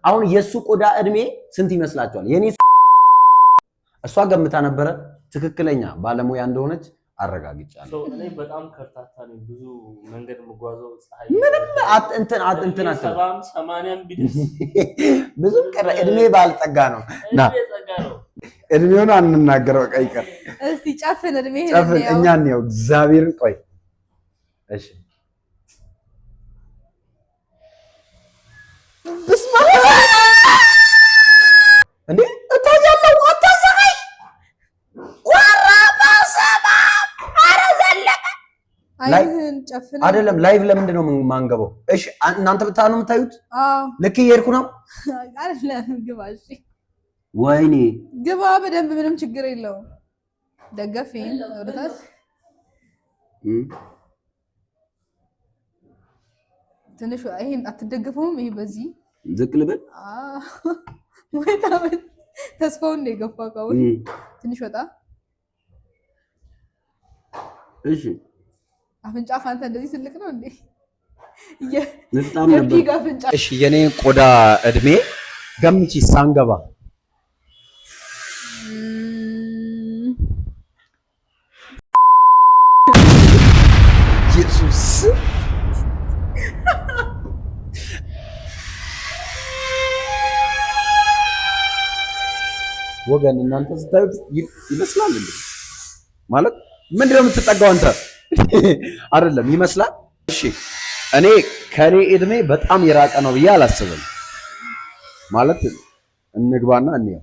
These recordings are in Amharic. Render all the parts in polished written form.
አሁን የሱ ቆዳ እድሜ ስንት ይመስላችኋል? የኔ እሷ ገምታ ነበረ ትክክለኛ ባለሙያ እንደሆነች አረጋግጫለሁ። እኔ በጣም ከርታታ ነኝ። ብዙ መንገድ መጓዘው ፀሐይ ምንም እንትን 70 80 ቢደርስ ብዙም ቀረ እድሜ ባልጠጋ ነው። ና እድሜውን አንናገረው ቀይቀር እስቲ ጨፍን እድሜ ጨፍን እኛ ነው እግዚአብሔርን ቆይ እሺ بسم الله እንዴ እታያለሁ አታዘጋይ ወራባ ሰባ አረዘለቀ አይን ጨፍን አይደለም ላይቭ ለምንድን ነው ማንገበው? እሺ እናንተ ብታኑ የምታዩት ልክ እየሄድኩ ነው አይደለም ግባ እሺ ወይኔ ግባ በደንብ ምንም ችግር የለውም ደገፈኝ ወደታች ትንሽ ይሄን አትደግፈውም ይሄ በዚህ ዝቅ ልበል ወይ ታበት ተስፋው እንደገፋው ትንሽ ወጣ እሺ አፍንጫ ካንተ እንደዚህ ትልቅ ነው እንዴ? በጣም ነበር። እሺ የኔ ቆዳ እድሜ ገምቺ ሳንገባ ኢየሱስ ወገን እናንተ ስታዩት ይመስላል እንዴ? ማለት ምንድነው የምትጠጋው አንተ? አይደለም ይመስላል። እሺ እኔ ከኔ እድሜ በጣም የራቀ ነው ብዬ አላስብም። ማለት እንግባና እንየው።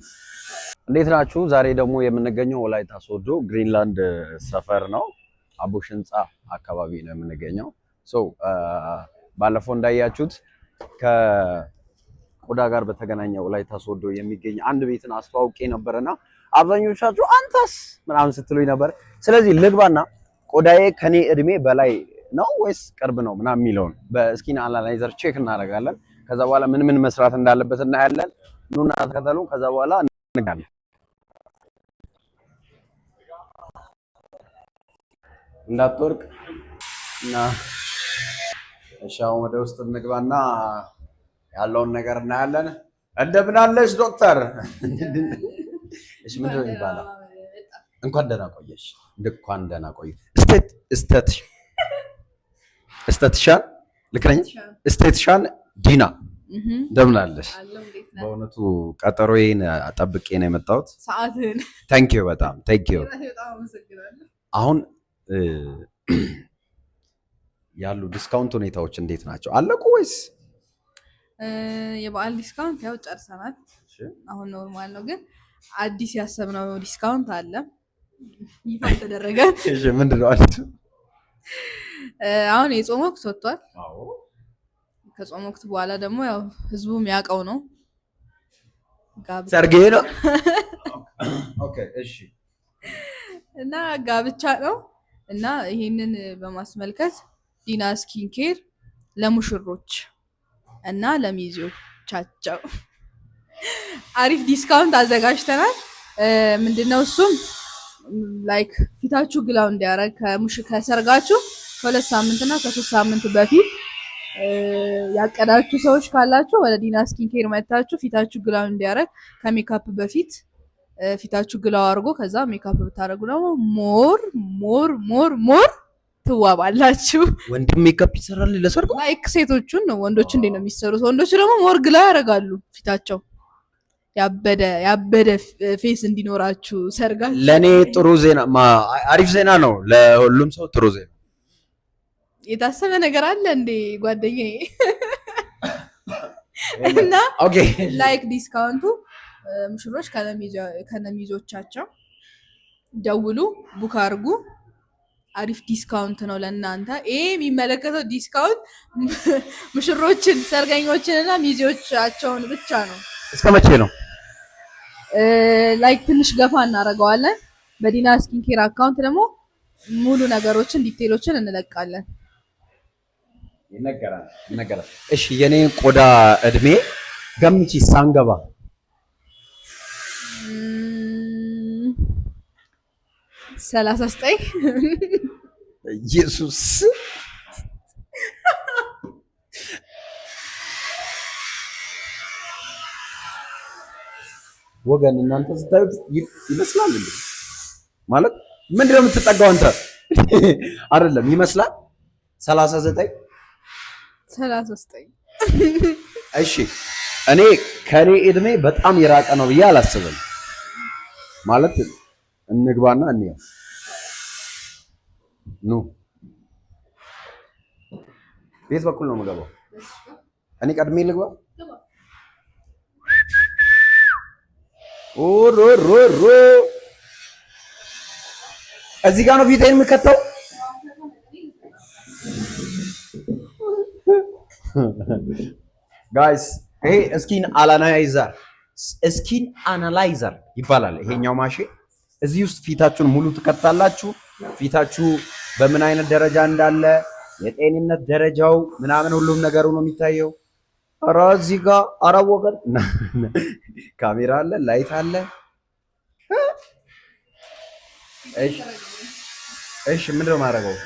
እንዴት ናችሁ? ዛሬ ደግሞ የምንገኘው ወላይታ ሶዶ ግሪንላንድ ሰፈር ነው። አቡሽ ህንጻ አካባቢ ነው የምንገኘው። ባለፈው እንዳያችሁት ከቆዳ ጋር በተገናኘ ወላይታ ሶዶ የሚገኝ አንድ ቤትን አስተዋውቄ ነበርና አብዛኞቻችሁ አንተስ ምናምን ስትሉኝ ነበር። ስለዚህ ልግባና ቆዳዬ ከኔ እድሜ በላይ ነው ወይስ ቅርብ ነው ምናምን የሚለውን በስኪን አናላይዘር ቼክ እናደርጋለን። ከዛ በኋላ ምን ምን መስራት እንዳለበት እናያለን። ኑና ተከተሉ። ከዛ በኋላ እንጋለን። እንዳትወርቅ እና እሺ፣ አሁን ወደ ውስጥ እንግባና ያለውን ነገር እናያለን። እንደምን አለሽ ዶክተር? እሺ ምንድን ነው የሚባለው? እንኳን ደህና ቆየሽ። እንኳን ደህና ቆይ። እስቴትሻን ልክ ነኝ? እስቴትሻን ዲና እንደምን አለሽ? በእውነቱ ቀጠሮዬን ጠብቄ ነው የመጣሁት። ሰዓትህን ታንክ ዩ በጣም ታንክ ዩ። አሁን ያሉ ዲስካውንት ሁኔታዎች እንዴት ናቸው? አለቁ ወይስ? የበዓል ዲስካውንት ያው ጨርሰናል። አሁን ኖርማል ነው፣ ግን አዲስ ያሰብነው ዲስካውንት አለ ይፋ ተደረገ። እሺ ምንድነው አዲስ? አሁን የጾም ወቅት ወጥቷል። አዎ ከጾም ወቅት በኋላ ደግሞ ያው ህዝቡ የሚያውቀው ነው ሰርጌ ነው። ኦኬ እሺ። እና ጋብቻ ነው እና ይሄንን በማስመልከት ዲና ስኪን ኬር ለሙሽሮች እና ለሚዜዎቻቸው አሪፍ ዲስካውንት አዘጋጅተናል። ምንድነው እሱም ላይክ ፊታችሁ ግላው እንዲያረግ ከሰርጋችሁ ከ2 ሳምንት እና ከ3 ሳምንት በፊት ያቀዳችሁ ሰዎች ካላችሁ ወደ ዲና ስኪን ኬር መጣችሁ ፊታችሁ ግላው እንዲያረግ ከሜካፕ በፊት ፊታችሁ ግላው አድርጎ ከዛ ሜካፕ ብታረጉ ደግሞ ሞር ትዋባላችሁ። ወንድም ሜካፕ ይሰራል ለሰርጉ? ላይክ ሴቶቹን ነው። ወንዶች እንዴት ነው የሚሰሩት? ወንዶች ደግሞ ሞር ግላው ያደርጋሉ ፊታቸው ያበደ ፌስ እንዲኖራችሁ ሰርጋችሁ። ለኔ ጥሩ ዜና አሪፍ ዜና ነው። ለሁሉም ሰው ጥሩ ዜና። የታሰበ ነገር አለ እንዴ ጓደኛዬ? እና ኦኬ ላይክ ዲስካውንቱ ሙሽሮች ከነሚዞቻቸው ደውሉ፣ ቡክ አድርጉ። አሪፍ ዲስካውንት ነው ለእናንተ። ይሄ የሚመለከተው ዲስካውንት ሙሽሮችን፣ ሰርገኞችን እና ሚዜዎቻቸውን ብቻ ነው። እስከ መቼ ነው? ላይክ ትንሽ ገፋ እናደርገዋለን። በዲና ስኪን ኬር አካውንት ደግሞ ሙሉ ነገሮችን ዲቴሎችን እንለቃለን። ይነገራል። እሺ የኔ ቆዳ እድሜ ገምቺ ሳንገባ 39 ኢየሱስ ወገን እናንተ ስታዩት ይመስላል እንዴ? ማለት ምንድን ነው የምትጠጋው አንተ? አይደለም ይመስላል 39 እሺ እኔ ከኔ እድሜ በጣም የራቀ ነው ብዬ አላስብም። ማለት እንግባና እንየው ኑ ቤት በኩል ነው የምገባው። እኔ ቀድሜ ልግባ። ኦሮሮሮ እዚህ ጋር ነው ፊቴን የምከተው። ጋይስ ይሄ ስኪን አናላይዘር ይባላል ይሄኛው ማሽን። እዚህ ውስጥ ፊታችሁን ሙሉ ትከታላችሁ። ፊታችሁ በምን አይነት ደረጃ እንዳለ የጤንነት ደረጃው ምናምን ሁሉም ነገሩ ነው የሚታየው። ኧረ እዚህ ጋር ኧረ ወገን ካሜራ አለ፣ ላይት አለ። እሺ ምንድን ነው የማደርገው?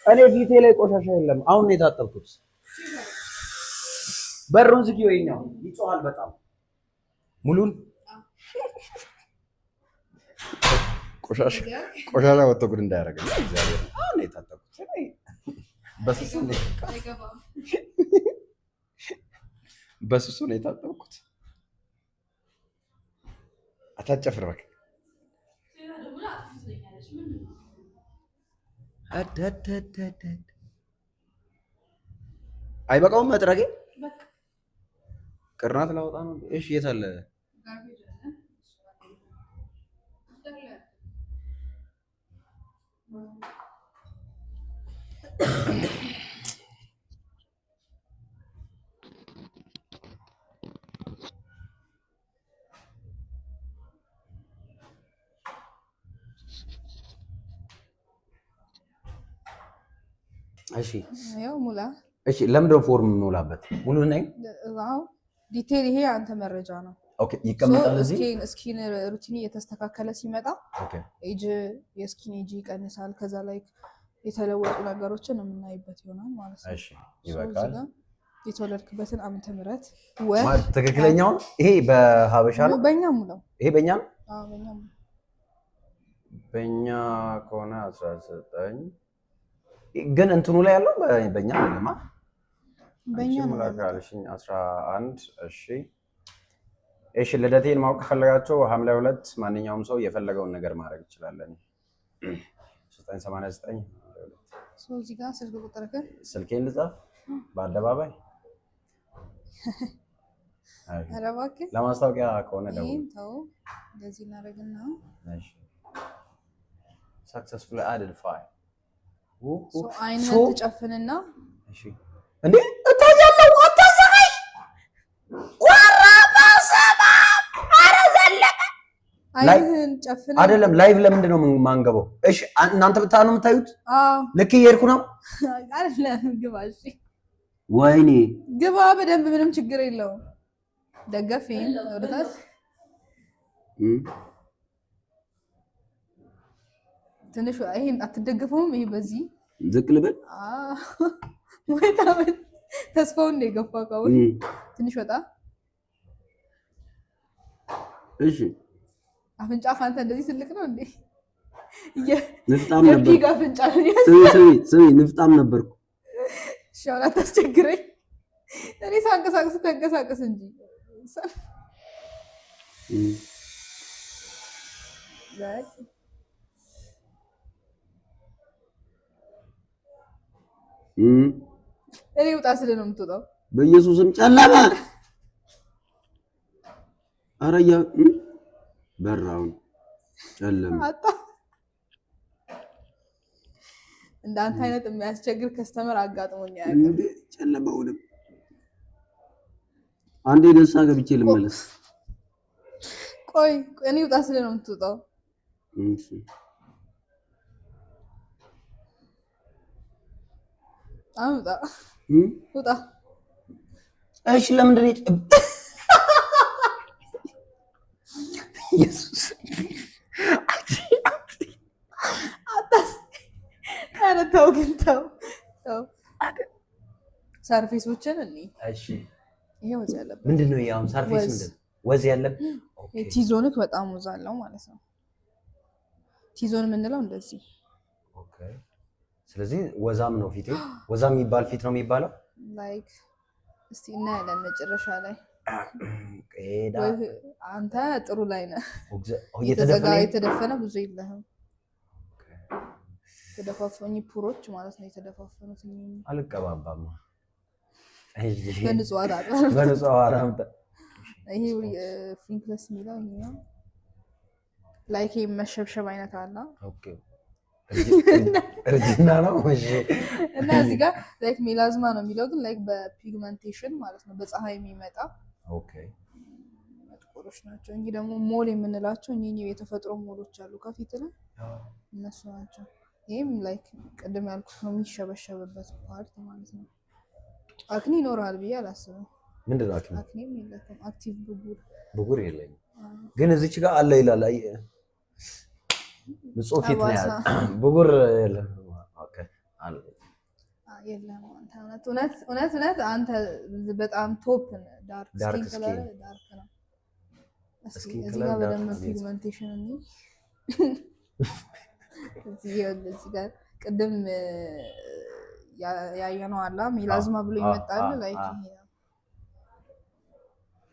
እኔ ፊቴ ላይ ቆሻሻ የለም። አሁን ነው የታጠብኩት። በሩን ዝጊው። ይኸኛው ይጮሃል በጣም ሙሉን ቆሻሻ ወጥቶ ጉድ እንዳያደርግ እግዚአብሔር። አሁን ነው የታጠብኩት። በስሱ ነው የታጠብኩት። አታጨፍር በቃ። አይበቃውም መጥረጌ? ቅርናት ላወጣ ነው። እሺ የት አለ? እሺ ያው ሙላ። እሺ ለምንድን ነው ፎርም የምንሞላበት? ሙሉ ነኝ። አዎ ዲቴል ይሄ አንተ መረጃ ነው። ኦኬ ይቀመጣል እዚህ። ስኪን ሩቲን እየተስተካከለ ሲመጣ ኤጅ የስኪን ኤጅ ይቀንሳል። ከዛ ላይ የተለወጡ ነገሮችን የምናይበት ይሆናል ማለት ነው። እሺ ይበቃል። የተወለድክበትን ዓመተ ምህረት ማለት ትክክለኛው ይሄ በሀበሻ ነው። በእኛ ሙላው። ይሄ በእኛ ነው። አዎ በእኛ ሙላው። በእኛ ከሆነ 19 ግን እንትኑ ላይ ያለው በእኛ አይደለም። በእኛ ነው ሙላካልሽኝ 11 እሺ ልደቴን ማወቅ ከፈለጋችሁ ሐምሌ 2 ማንኛውም ሰው የፈለገውን ነገር ማድረግ ይችላል። 989 ሰው እዚህ ጋር ስልክ ቁጥር ግን ስልኬን ልጻፍ በአደባባይ። ኧረ እባክህ ለማስታወቂያ ከሆነ ደውል። ተው እንደዚህ እናደርግና እሺ successfully added file አይንህን ትጨፍንና እሺ እንዴ እታያለሁ። አታዘጋይ ወራባሰባ አረዘለቀ አይንህን ጨፍን። አይደለም ላይቭ ለምንድን ነው ማንገበው? እሺ እናንተ ብታኑ የምታዩት? አዎ ልክ እየሄድኩ ነው አይደለም። ግባ እሺ ወይኔ ግባ በደንብ ምንም ችግር የለውም። ደገፈኝ ወደታች ትንሽ ይሄን አትደግፈውም? ይሄ በዚህ ዝቅ ልበል? ወይ ታበት ተስፋው እንደ ገፋ ካው ትንሽ ወጣ። እሺ አፍንጫ ካንተ እንደዚህ ትልቅ ነው እንዴ? ንፍጣም ነበር። የፒጋ አፍንጫ ነው። ስሚ ንፍጣም ነበርኩ። ሻውላ ታስቸግረኝ። እኔ ሳንቀሳቅስ ተንቀሳቀስ እንጂ እኔ ውጣ ስለ ነው የምትወጣው። በኢየሱስም ጨለመ። አረያ በራውን ጨለመ። እንዳንተ አይነት የሚያስቸግር ከስተመር አጋጥሞኝ አያውቅም። ጨለመውንም አንዴ ደሳ ገብቼ ልመለስ። ቆይ እኔ ውጣ ስለ ነው የምትወጣው። እሺ አውጣ ውጣ። እሺ ለምንድን ነው ኢየሱስ ኧረ ተው ግን ተው ሰርፌሶችን እኔ እሺ ይሄ ወዝ ያለበት ምንድነው? ያው ሰርፌስ ምንድነው? ወዝ ያለበት። ኦኬ ቲዞንክ በጣም ወዝ አለው ማለት ነው። ቲዞን የምንለው እንደዚህ። ኦኬ ስለዚህ ወዛም ነው ፊቴ። ወዛም የሚባል ፊት ነው የሚባለው። ላይክ እስቲ እናያለን መጨረሻ ላይ። አንተ ጥሩ ላይ ነህ። የተደፈነ ብዙ የለህም። የተደፋፈኑ ፑሮች ማለት ነው። የተደፋፈኑት አልቀባባም። በንጹህ አጣጣ በንጹህ አራምጣ። ይሄ ፍሪንክለስ የሚለው ይሄ ነው። ላይክ መሸብሸብ አይነት አለ። ኦኬ እርጅና ነው። እሺ እና እዚህ ጋር ላይክ ሜላዝማ ነው የሚለው ግን ላይክ በፒግመንቴሽን ማለት ነው፣ በፀሐይ የሚመጣ ኦኬ ጥቁሮች ናቸው። እንጂ ደግሞ ሞል የምንላቸው እኚህ የተፈጥሮ ሞሎች አሉ ከፊት ላይ እነሱ ናቸው። ይሄም ላይክ ቅድም ያልኩት ነው የሚሸበሸብበት ፓርት ማለት ነው። አክኒ ይኖራል ብዬ አላስብም። ምንድን ነው አክኒ? አክኒ የለኝም። አክቲቭ ብጉር የለኝም ግን እዚች ጋር አለ ይላል። አይ ንጹህ ፊት ነው ያለው። ብጉር የለም። ኦኬ አለ የለም። እውነት አንተ በጣም ቶፕ ዳርክ ስኪን ዳርክ ነው። እዚህ ጋር በደንብ ፒግመንቴሽን ነው። እዚህ ጋር ቅድም ያየነው አላ ሜላዝማ ብሎ ይመጣል። ላይክ ይሄ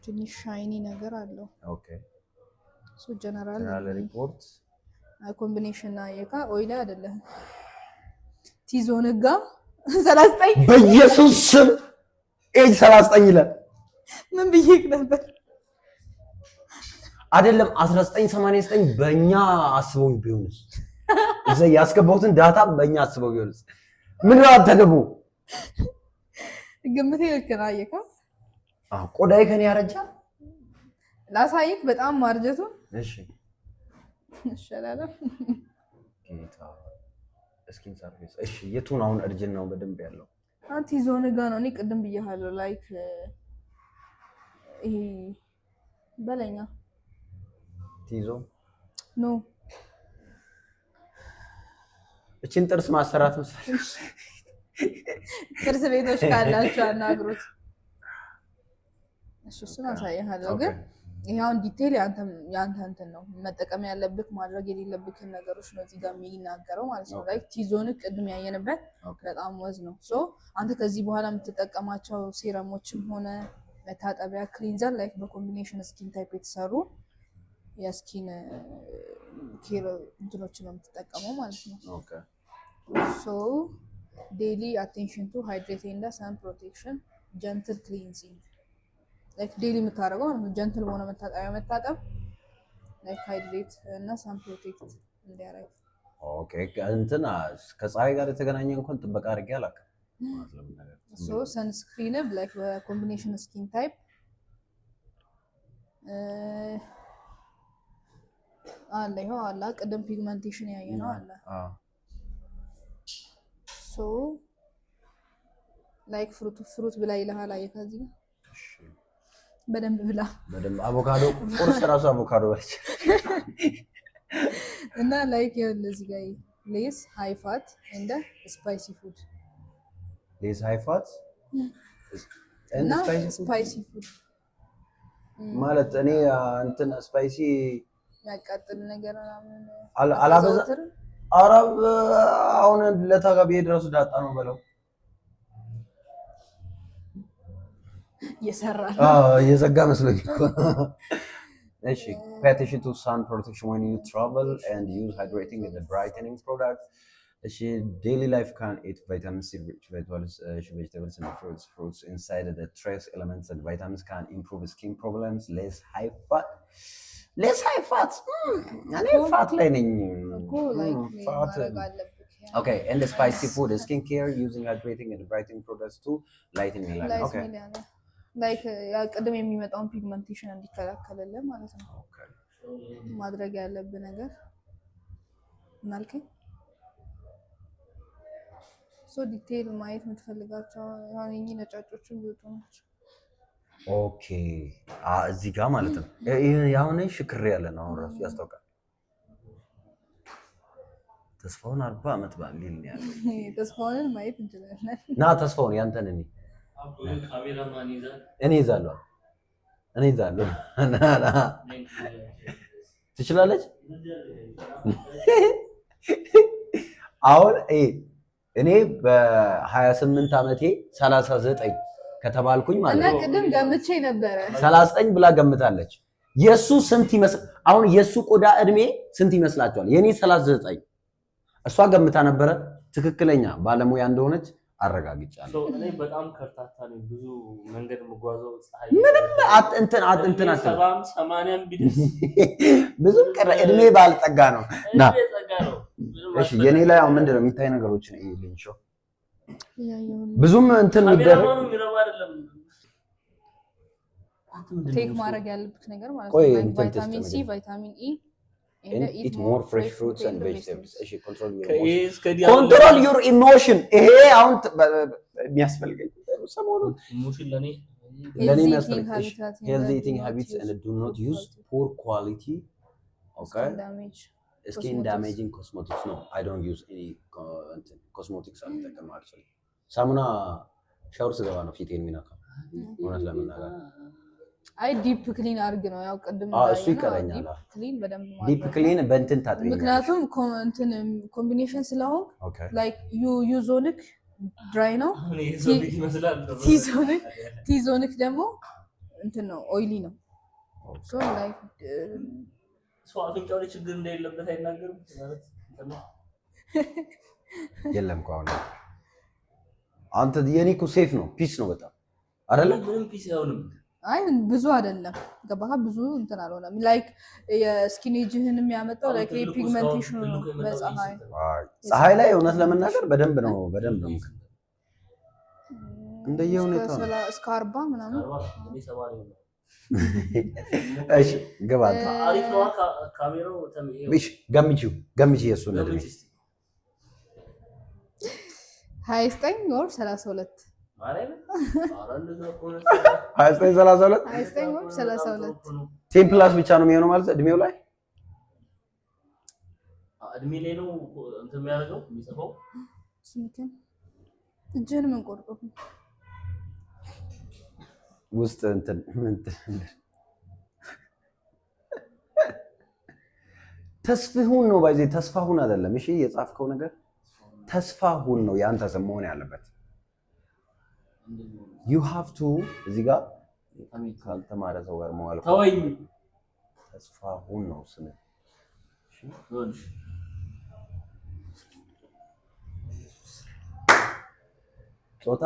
ትንሽ ሻይኒ ነገር አለው። ኦኬ ሶ ጀነራል ሪፖርት ኮምቢኔሽን እና የካ ኦይል አይደለም። ቲዞን ጋ 39 በኢየሱስ ስም ኤጅ 39 ይላል። ምን ብዬሽ ነበር? አይደለም 1989 በእኛ አስበው ቢሆንስ? እዛ ያስገባሁትን ዳታ በእኛ አስበው ቢሆንስ? ምን ነው አተደቡ ግምቴ ልክ ነው። አየካ ቆዳዬ ከኔ ያረጃል። ላሳይክ በጣም ማርጀቱ። እሺ ይሻላል። ስኪን ሰርፌስ። እሺ የቱን አሁን እርጅና ነው በደንብ ያለው? ቲዞን ጋ ነው። እኔ ቅድም ብዬሃለሁ ላይክ ይሄ በለኛ ቲዞ ኖ እቺን ጥርስ ማሰራት መስፈል ጥርስ ቤቶች ካላችሁ አናግሩት። እሱን አሳይሃለሁ ግን ይሄውን ዲቴል ያንተ እንትን ነው መጠቀም ያለብህ ማድረግ የሌለብህን ነገሮች ነው እዚህ ጋር የሚናገረው ማለት ነው። ላይክ ቲዞን ቅድም ያየንበት በጣም ወዝ ነው። ሶ አንተ ከዚህ በኋላ የምትጠቀማቸው ሴረሞችም ሆነ መታጠቢያ ክሊንዘር ላይክ በኮምቢኔሽን ስኪን ታይፕ የተሰሩ የስኪን ኬር እንትኖችን ነው የምትጠቀመው ማለት ነው። ኦኬ ሶ ዴይሊ አቴንሽን ቱ ሃይድሬት ኤንድ ሰን ፕሮቴክሽን ጀንትል ክሊንዚንግ ላይክ ዴይሊ የምታደርገው ማለት ነው። ጀንትል በሆነ መታጠቢያ መታጠብ ላይክ ሃይድሬት እና ሰን ፕሮቴክት እንዲያደርግ። ኦኬ እንትን ከፀሐይ ጋር የተገናኘ እንኳን ጥበቃ አድርጌ አላውቅም ማለት ነው። ሶ ሰንስክሪን ላይክ በኮምቢኔሽን ስኪን ታይፕ አለ። ይሄው አለ ቅድም ፒግመንቴሽን ያየነው አለ። ሶ ላይክ ፍሩት ብላ ይልሃል። ከዚህ በደንብ ብላ በደንብ አቮካዶ ቁርስ ራሱ አቮካዶ ባች እና ላይክ እዚህ ጋር ሌስ ሃይ ፋት እንደ ስፓይሲ ፉድ ሌስ ሃይ ፋት እና ስፓይሲ ፉድ ማለት እኔ እንትን ስፓይሲ ያቃጥል ነገር ምናምን አላበዛ አረብ አሁን ለታጋቢ ድረስ ዳጣ ነው በለው ይሰራል። የዘጋ መስሎኝ እኮ። እሺ pay attention to sun protection when you travel and use hydrating and brightening products. እሺ daily life can eat vitamin C rich vegetables and fruits inside the trace elements and vitamins can improve skin problems. Less high fat እኔ ፋት ላይ ነኝ እኮ ላይክ ፋት okay and the spicy food skin care using hydrating and brightening products to lighten your life. Okay ላይክ ቅድም የሚመጣውን ፒግመንቴሽን እንዲከላከልልን ማለት ነው። ማድረግ ያለብህ ነገር እናልከኝ ሶ ዲቴይል ማየት የምትፈልጋቸው አሁን እኚህ ነጫጮቹን ቢወጡ ናቸው። ኦኬ እዚህ ጋር ማለት ነው። ይሄ ያሁን ሽክሬ ያለ ነው። አሁን ራሱ ያስታውቃል። ተስፋውን 40 ዓመት ባል ሊል ነው ያለው። ተስፋውን ማየት እንችላለን። ና ተስፋውን ያንተን እኔ እኔ ይዛለሁ ትችላለች። አሁን እኔ በ28 ዓመቴ 39 ከተባልኩኝ ማለት ነው። እና ቅድም ገምቼ ነበረ 39 ብላ ገምታለች። የሱ ስንት ይመስል አሁን የሱ ቆዳ እድሜ ስንት ይመስላችኋል? የኔ 39 እሷ ገምታ ነበረ። ትክክለኛ ባለሙያ እንደሆነች አረጋግጫለሁ። እኔ በጣም ከርታታ ነኝ። ብዙ መንገድ መጓዘው ፀሐይ ምንም እንትን 70-80 ቢደርስ ብዙም ቀረ እድሜ ባልጠጋ ነው። ና እሺ፣ የኔ ላይ አሁን ምንድነው የሚታይ ነገሮች ነው ይሄን ሾው ብዙም እንትን የሚደረግ ቴክ ማድረግ ያለብህ ነገር ማለት ቆይ ነው። እንትን ቫይታሚን ሲ፣ ቫይታሚን ኢ eat more fresh fruits and vegetables። እሺ ኮንትሮል your emotion። ይሄ አሁን የሚያስፈልገኝ ሰሞኑን ለኔ የሚያስፈልገኝ healthy eating habits and do not use poor quality skin damaging cosmetics. No, I don't use any cosmetics አልጠቀምም። actually ሳሙና ሻወር ስገባ ነው ፊቴን የሚነካው እውነት ለመናገር። አይ ዲፕ ክሊን አድርግ ነው ያው ቅድም እሱ ይቀረኛል። ዲፕ ክሊን በደንብ ማለት ዲፕ ክሊን በእንትን ታጥበኛለሽ። ምክንያቱም እንትን ኮምቢኔሽን ስለሆነ ላይክ ዩ ዞኒክ ድራይ ነው፣ ቲዞኒክ ደግሞ እንትን ነው ኦይሊ ነው። ሶ ላይክ ሰው አፍንጫው ላይ ችግር እንደሌለበት አይናገርም ማለት ነው። የለም እኮ አሁን አንተ የኔ እኮ ሴፍ ነው፣ ፒስ ነው በጣም አይደለ? ምንም ፒስ አይሆንም። አይ ብዙ አይደለም ገባህ? ብዙ እንትን አልሆነም። ላይክ የስኪን ኤጅህን የሚያመጣው ላይክ ፒግመንቴሽኑ ነው ፀሐይ ላይ እውነት ለመናገር በደንብ ነው እንደየሁኔታው እስከ 40 ምናምን። እሺ ገባ አሪፍ ነው ካሜራው እሺ ገምቺ የእሱን እድሜ 29 ወር 32 ቴን ፕላስ ብቻ ነው የሚሆነው ማለት እድሜው ላይ እድሜ ላይ ነው እንትን የሚያደርገው የሚጽፈው። እጅህን ምን ቆርጦ ውስጥ እንትን ተስፋሁን ነው ባይዜ ተስፋሁን አይደለም። እሺ የጻፍከው ነገር ተስፋሁን ነው ያንተ ስም መሆን ያለበት። you have to እዚህ ጋር ካልተማረ ሰው ጋር መዋል ተወኝ። ተስፋሁን ነው ስም። እሺ ጾታ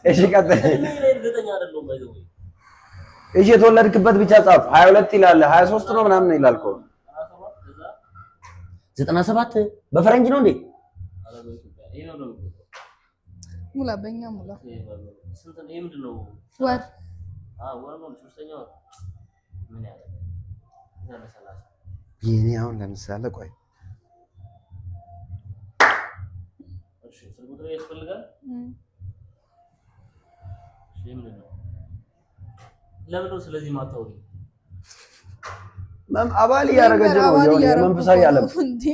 እሺ ቀጥል። እሺ የተወለድክበት ብቻ ጻፍ። 22 ይላል 23 ነው ምናምን ይላል እኮ 97 በፈረንጅ ነው እንዴ? ሙላ በእኛ ሙላ ስንት ነው? ምንድን ነው ወር ወር ነው ሶስተኛው ምን ያለ የኔ አሁን ለምሳሌ ቆይ እሺ ቁጥር ያስፈልጋል። እሺ ምንድን ነው ለምን ነው ስለዚህ ማታውሪ አባል እያደረገች ነው የመንፈሳዊ ዓለም እንዴ?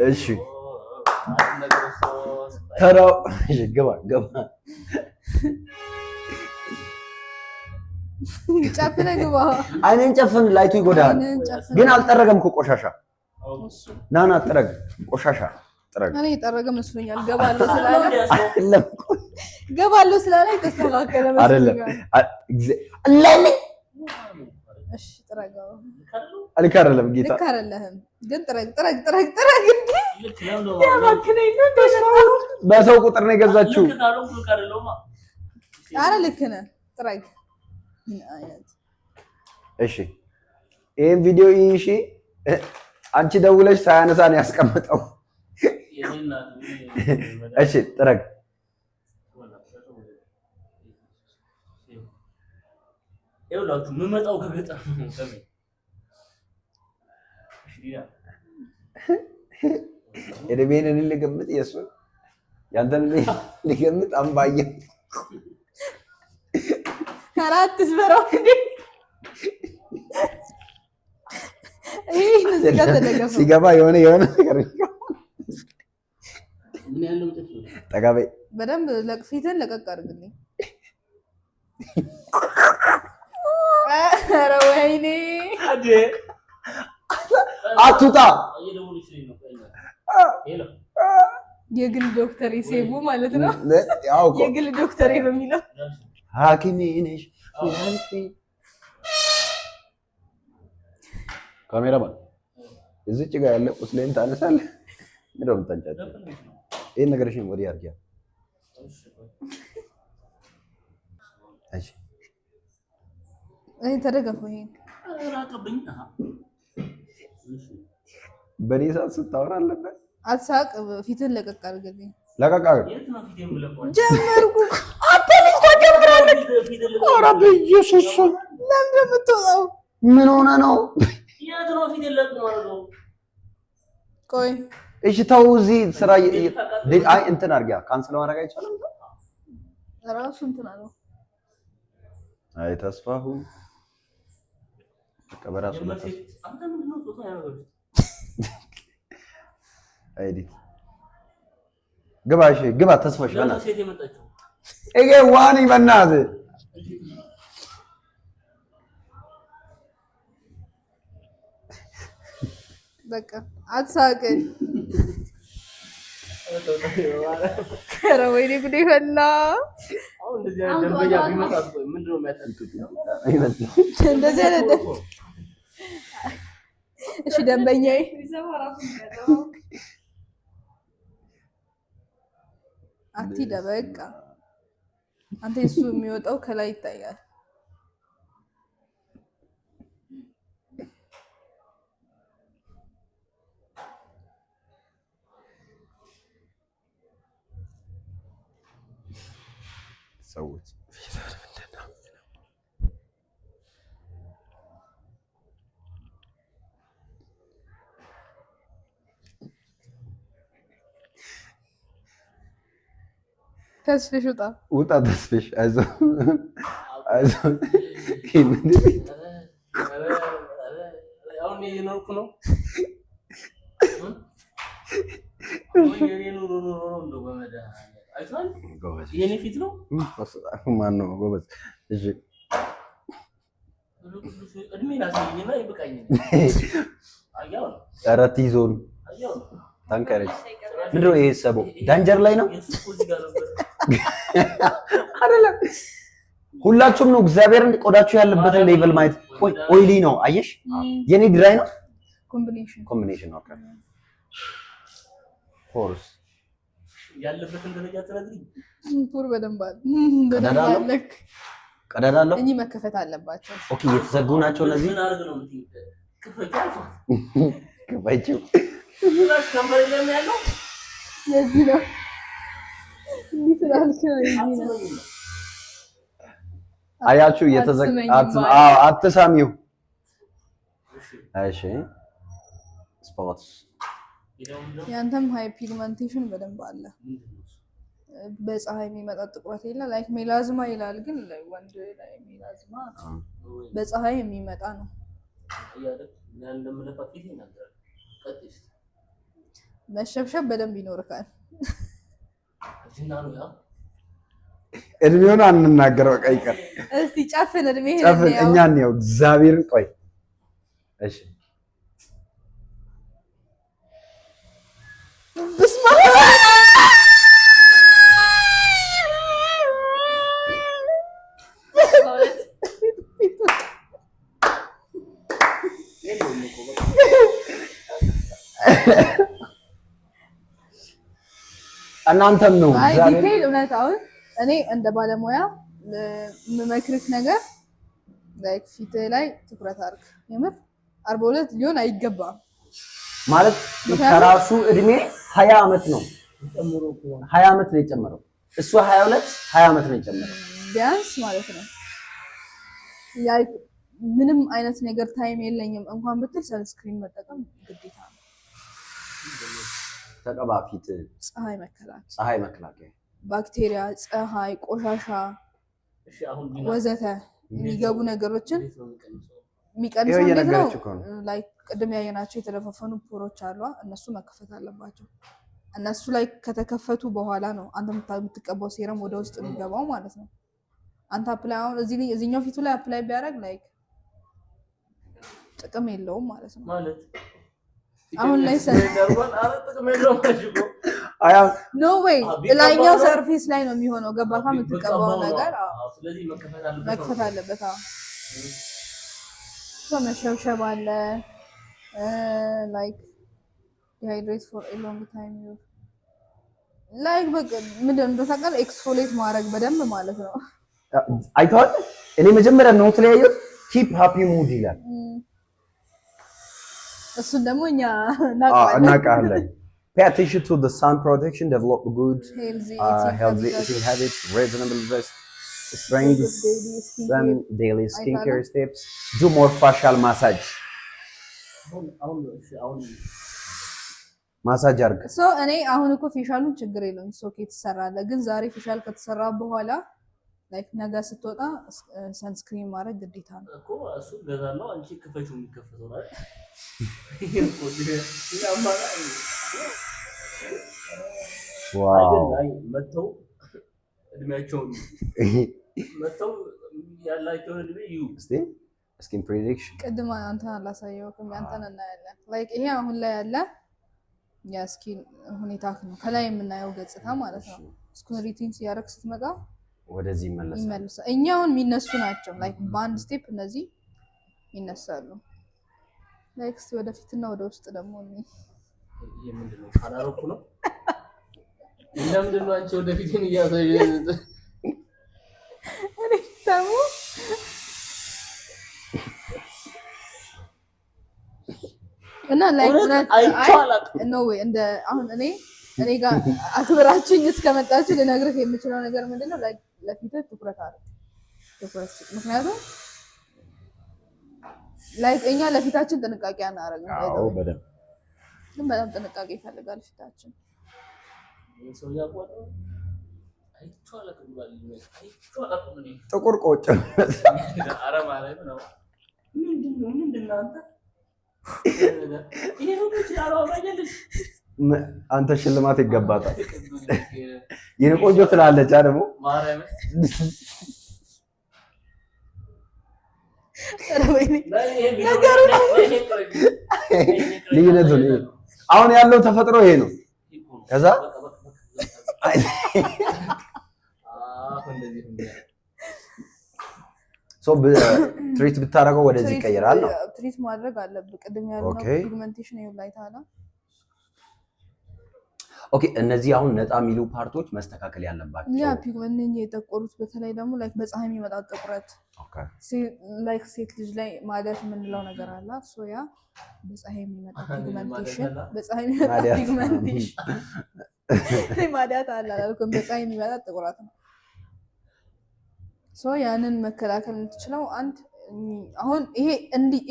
እሺ ተራው ገባ ጨፍነ ግባ። አይኔን ጨፍን፣ ላይቱ ይጎዳል። ግን አልጠረገም እኮ ቆሻሻ። ናና ጥረግ፣ ቆሻሻ ጥረግ። እኔ የጠረገ መስሎኛል። ገባለሁ ስላለ ተስተካከለ መስሎኛል። ለምን እሺ ጥረገው። ልክ አይደለም ጌታ፣ ልክ አይደለም ግን ጥረግ እንዴ! ያባክነኝ ነው። በሰው ቁጥር ነው የገዛችው። ኧረ ልክ ነህ። ጥረግ። እሺ ይሄን ቪዲዮ እሺ፣ አንቺ ደውለሽ ሳያነሳ ነው ያስቀመጠው። እሺ ጥረግ። ይኸውላችሁ የምመጣው ከገጠር ነው። እድሜን ልገምት፣ የእሱን ያንተን ልገምት። አምባዬ አራት ስበራው እንዴ! ሲገባ የሆነ ነገር ምን ያለው ምጥፍ ጠጋ በይ በደንብ ፊትን ለቀቅ አድርግልኝ። ኧረ ወይኔ አትውጣ። የግል ዶክተር ሴቡ ማለት ነው። ያው እኮ የግል ዶክተር ነው የሚለው። ሐኪሜ ነሽ ካሜራማን እዚች ጋር ያለ ቁስሌን ታነሳለህ። ምንድነው የምታንጫጫው? ይሄን ነገርሽን ወዲህ አድርጊያ። እሺ ተደገፈው። ይሄን በኔ ሰዓት ስታወራ አለበት። አትሳቅ። ፊትን ለቀቅ አድርግልኝ። ለቀቅ አድርግ። ጀመርኩ። አንተ ልጅ ተጀምራለች። ኧረ በኢየሱስ ለምን የምትወጣው? ምን ሆነ ነው? ቆይ እሺ ተው። እዚህ ስራ አይ እንትን አድርጊያ። ካንስል ማድረግ አይቻልም። ራሱ እንትን አለው። አይ ተስፋሁ ከበራሱ አይዲ ግባ። እሺ ግባ። ተስፋሽ እጌ ዋኒ በእናትህ በቃ አትሳቅ። ኧረ ወይኔ ጉዴ ፈላ። እንደዚህ አይነት እሺ ደንበኛዬ አትሂድ በቃ። አንተ እሱ የሚወጣው ከላይ ይታያል። ሰዎች ተስፍሽ ውጣ ውጣ። ተስፍሽ አይዞህ አይዞህ። አሁን እየኖርኩ ነው። የኔ ፊት ነው። ማነው ጎበዝ? እሺ እድሜ ላሳየኝና ይበቃኝ። ኧረ ትይዞን ታንከረች። ምንድነው ይሄ? ሰቦ ዳንጀር ላይ ነው አይደለም? ሁላችሁም ነው እግዚአብሔርን ቆዳችሁ ያለበትን ሌቭል ማየት። ቆይ ኦይሊ ነው አየሽ? የኔ ድራይ ነው። ኮምቢኔሽን ኦኬ። ፎርስ ያለበትን ደረጃ ትነግሪኝ። ፑር በደንብ አለ። ቀዳዳ አለው። እኚህ መከፈት አለባቸው። ኦኬ የተዘጉ ናቸው እነዚህ። ምን አድርግ ነው የምትይው? ክፈችው ክፈችው ከመሬ ላይ ያለው የዚህ ነው። እንዴ ስላልክ ነው እንዴ? አያችሁ የተዘጋ አትሳሚው። እሺ ስፖርትስ ያንተም ሃይ ፒግመንቴሽን በደንብ አለ። በፀሐይ የሚመጣ ጥቁረት የለ ላይክ ሜላዝማ ይላል፣ ግን ወንድ ላይ ሜላዝማ በፀሐይ የሚመጣ ነው። መሸብሸብ በደንብ ይኖርካል። እድሜውን አንናገረው። በቃ ይቀር እስቲ ጨፍን። እድሜህን ጨፍን። እኛ ነው እግዚአብሔርን። ቆይ እሺ ብስማ እናንተም ነው ዲቴይል እውነት። አሁን እኔ እንደ ባለሙያ የምመክርህ ነገር ላይክ ፊት ላይ ትኩረት አድርግ። የምር 42 ሊሆን አይገባም ማለት ከራሱ እድሜ 20 ዓመት ነው 20 ዓመት ነው የጨመረው። እሱ 22 20 ዓመት ነው የጨመረው ቢያንስ ማለት ነው። ላይክ ምንም አይነት ነገር ታይም የለኝም እንኳን ብትል ሰንስክሪን መጠቀም ግዴታ ነው። ተቀባ ፊት ፀሐይ መከላከያ ባክቴሪያ፣ ፀሐይ፣ ቆሻሻ ወዘተ የሚገቡ ነገሮችን የሚቀንሰው እንዴት ነው? ላይክ ቅድም ያየናቸው የተለፋፈኑ ፖሮች አሉ፣ እነሱ መከፈት አለባቸው። እነሱ ላይ ከተከፈቱ በኋላ ነው አንተ የምትቀባው ሴረም ወደ ውስጥ የሚገባው ማለት ነው። አንተ አፕላይ አሁን እዚህኛው ፊቱ ላይ አፕላይ ቢያደርግ ላይክ ጥቅም የለውም ማለት ነው። አሁን ላይ ኖ ዌይ ላይኛው ሰርፌስ ላይ ነው የሚሆነው። ገባካ? የምትቀባው ነገር ስለዚህ መክፈት አለበት። መሸብሸብ አለ ላይክ ዲሃይድሬት ፎር ኤ ሎንግ ታይም ላይክ በቃ ምንድን ነው ታውቃለህ? ኤክስፎሌት ማድረግ በደንብ ማለት ነው። አይተዋል። እኔ መጀመሪያ ነው ተለያየው ኪፕ ሃፒ ሙድ ይላል። እሱን ደግሞ እኛ እናውቃለን። Pay attention to the sun protection, develop good healthy eating habits, reasonable rest, strengthen daily skincare steps, do more facial massage. ማሳጅ አድርግ። እኔ አሁን እኮ ፌሻሉን ችግር የለውም ሶኬት ትሰራለህ፣ ግን ዛሬ ፌሻል ከተሰራ በኋላ ላይክ ነገ ስትወጣ ሰንስክሪን ማድረግ ግዴታ ነው እኮ። እሱ ገዛለው አንቺ ክፈችው የሚከፈተው አይደል? ዋው መተው እድሜያቸውን መተው ያላቸውን እድሜ ዩ ስኪን ፕሬዲክሽን ቅድም አንተን አላሳየውም፣ አንተን እናያለን። ላይክ ይሄ አሁን ላይ ያለ የስኪን ሁኔታ ነው፣ ከላይ የምናየው ገጽታ ማለት ነው። ስኪን ሪቲንግ ሲያደርግ ስትመጣ ወደዚህ ይመለሳል። እኛውን የሚነሱ ናቸው ላይክ በአንድ ስቴፕ እነዚህ ይነሳሉ። ላይክ ወደፊትና ወደ ውስጥ ደግሞ ይሄ ምንድነው? ካላረኩ ነው እንደምንድነው አንቺ ወደፊትን እያሳየኝ ደግሞ እና ላይክ ኖ ዌይ እንደ አሁን እኔ ጋር አክብራችሁኝ እስከመጣችሁ ልነግርህ የምችለው ነገር ምንድነው ላይክ ለፊትህ ትኩረት አለ። ምክንያቱም ላይክ እኛ ለፊታችን ጥንቃቄ አናደርግም። አዎ በደንብ ግን በጣም ጥንቃቄ ይፈልጋል ፊታችን። ሰው ያቋጣ ጥቁር ቆጭ ኧረ ማለት ነው። ምንድነው አንተ ይሄ ነው ይችላል አውራኛለሽ። አንተ ሽልማት ይገባታል። ይሄ ቆንጆ ትላለች ደግሞ ማርያም ልዩነቱ አሁን ያለው ተፈጥሮ ይሄ ነው። ከዛ ትሪት ብታረገው ወደዚህ ይቀየራል ነው። ትሪት ማድረግ አለብህ። ቅድም ያለው ፒግመንቴሽን ይኸው ላይ ታላ ኦኬ። እነዚህ አሁን ነጣ የሚሉ ፓርቶች መስተካከል ያለባቸው ያ ፒግመንት የጠቆሩት በተለይ ደግሞ ላይክ በፀሐይ የሚመጣ ጥቁረት ላይክ ሴት ልጅ ላይ ማዲያት የምንለው ነገር አለ። ሶ ያ በፀሐይ የሚመጣ ፒግመንቴሽን በፀሐይ የሚመጣ ፒግመንቴሽን ማዲያት አለ አላልኩም። በፀሐይ የሚመጣ ጥቁረት ነው። ሶ ያንን መከላከል የምትችለው አንድ አሁን ይሄ እንዲህ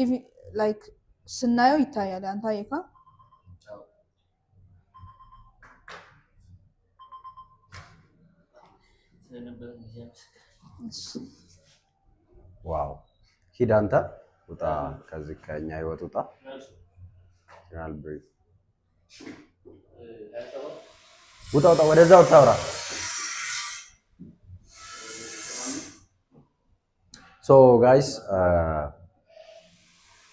ላይክ ስናየው ይታያል። አንተ አየካ ዋው ሂድ አንተ ውጣ፣ ከዚህ ከኛ ህይወት ውጣ። ውጣ ውጣ፣ ወደዛው ታውራ። ሶ ጋይስ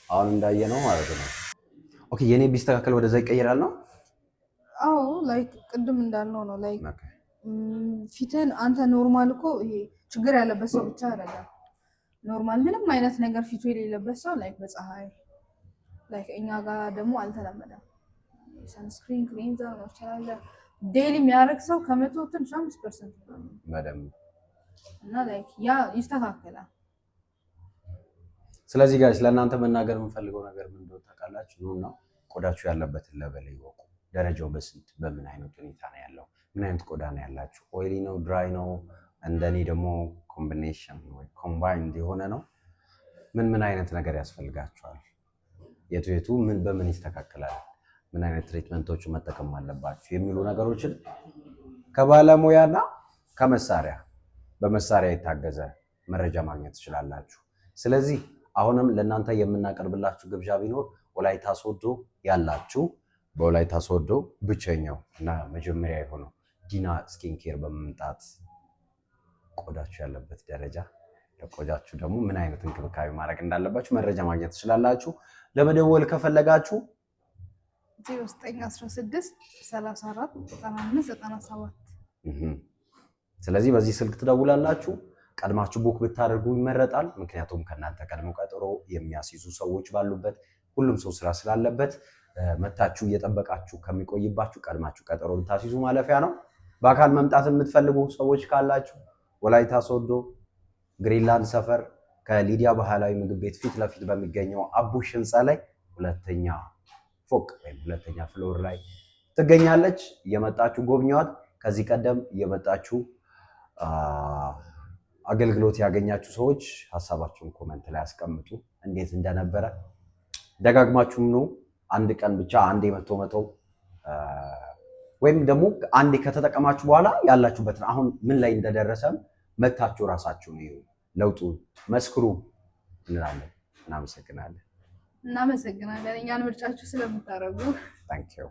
አሁን እንዳየነው ማለት ነው። ኦኬ የኔ ቢስተካከል ወደዛ ይቀየራል ነው። አዎ ላይክ ቅድም እንዳልነው ነው ላይክ ፊትን አንተ ኖርማል እኮ ይሄ ችግር ያለበት ሰው ብቻ አይደለም። ኖርማል ምንም አይነት ነገር ፊቱ የሌለበት ሰው ላይክ በፀሐይ ላይክ እኛ ጋር ደግሞ አልተለመደም። ሰንስክሪን ክሊንዘር ነው ይችላል ዴይሊ የሚያደርግ ሰው ከመቶ ትንሽ 5% ነው በደምብ እና ላይክ ያ ይስተካከላል። ስለዚህ ጋር ለእናንተ መናገር የምንፈልገው ነገር ምን እንደሆነ ታውቃላችሁ? ነው ቆዳችሁ ያለበትን ለበል ይወቁ። ደረጃው በስንት በምን አይነት ሁኔታ ነው ያለው? ምን አይነት ቆዳ ነው ያላችሁ? ኦይሊ ነው ድራይ ነው? እንደኔ ደግሞ ኮምቢኔሽን ወይ ኮምባይንድ የሆነ ነው? ምን አይነት ነገር ያስፈልጋችኋል? የቱ ምን በምን ይስተካከላል? ምን አይነት ትሪትመንቶች መጠቀም አለባችሁ የሚሉ ነገሮችን ከባለሙያና ከመሳሪያ በመሳሪያ የታገዘ መረጃ ማግኘት ትችላላችሁ። ስለዚህ አሁንም ለእናንተ የምናቀርብላችሁ ግብዣ ቢኖር ወላይታ ሶዶ ያላችሁ በወላይታ ሶዶ ብቸኛው እና መጀመሪያ የሆነው ዲና ስኪን ኬር በመምጣት ቆዳችሁ ያለበት ደረጃ ለቆዳችሁ ደግሞ ምን አይነት እንክብካቤ ማድረግ እንዳለባችሁ መረጃ ማግኘት ትችላላችሁ። ለመደወል ከፈለጋችሁ 0916 34 95 97 ስለዚህ በዚህ ስልክ ትደውላላችሁ። ቀድማችሁ ቡክ ብታደርጉ ይመረጣል። ምክንያቱም ከናንተ ቀድሞ ቀጠሮ የሚያስይዙ ሰዎች ባሉበት ሁሉም ሰው ስራ ስላለበት መታችሁ እየጠበቃችሁ ከሚቆይባችሁ ቀድማችሁ ቀጠሮ ብታስይዙ ማለፊያ ነው። በአካል መምጣት የምትፈልጉ ሰዎች ካላችሁ ወላይታ ሶዶ ግሪንላንድ ሰፈር ከሊዲያ ባህላዊ ምግብ ቤት ፊት ለፊት በሚገኘው አቡሽ ህንፃ ላይ ሁለተኛ ፎቅ ወይም ሁለተኛ ፍሎር ላይ ትገኛለች። እየመጣችሁ ጎብኘዋት። ከዚህ ቀደም እየመጣችሁ አገልግሎት ያገኛችሁ ሰዎች ሐሳባችሁን ኮሜንት ላይ አስቀምጡ። እንዴት እንደነበረ ደጋግማችሁም ነው። አንድ ቀን ብቻ አንዴ መተው ወይም ደግሞ አንዴ ከተጠቀማችሁ በኋላ ያላችሁበት አሁን ምን ላይ እንደደረሰም መታችሁ ራሳችሁን ይዩ፣ ለውጡ መስክሩ እንላለን። እናመሰግናለን። እኛን ምርጫችሁ ስለምታረጉ ታንክ ዩ